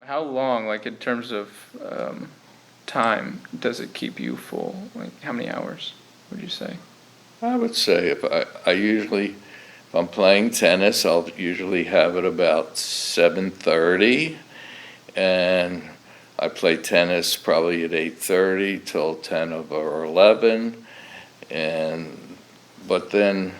How long, like in terms of time, does it keep you full? Like how many hours would you say? I would say if I'm playing tennis, I'll usually have it about 7:30, and I play tennis probably at 8:30 till 10 or 11, but then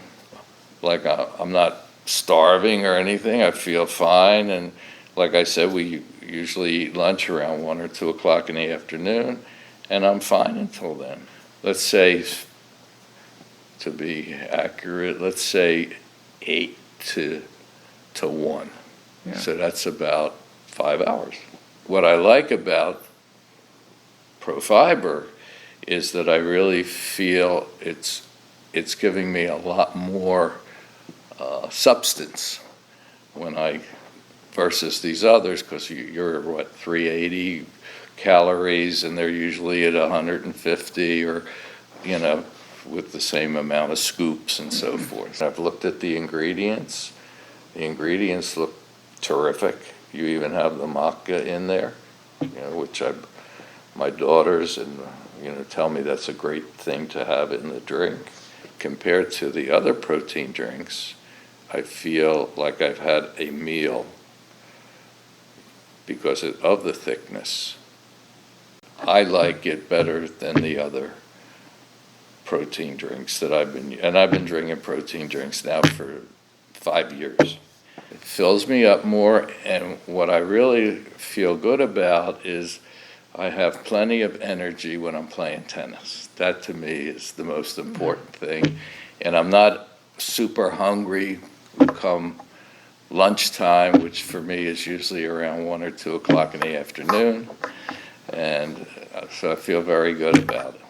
like I'm not starving or anything. I feel fine, and like I said, we usually eat lunch around 1 or 2 o'clock in the afternoon, and I'm fine until then. Let's say, to be accurate, let's say 8 to 1. Yeah. So that's about 5 hours. What I like about ProFiber is that I really feel it's giving me a lot more substance versus these others, because you're 380 calories and they're usually at 150, or with the same amount of scoops and so forth. I've looked at the ingredients. The ingredients look terrific. You even have the maca in there, which my daughters tell me that's a great thing to have in the drink. Compared to the other protein drinks, I feel like I've had a meal because of the thickness. I like it better than the other protein drinks that I've been drinking protein drinks now for 5 years. It fills me up more, and what I really feel good about is I have plenty of energy when I'm playing tennis. That to me is the most important thing, and I'm not super hungry come lunchtime, which for me is usually around 1 or 2 o'clock in the afternoon, and so I feel very good about it.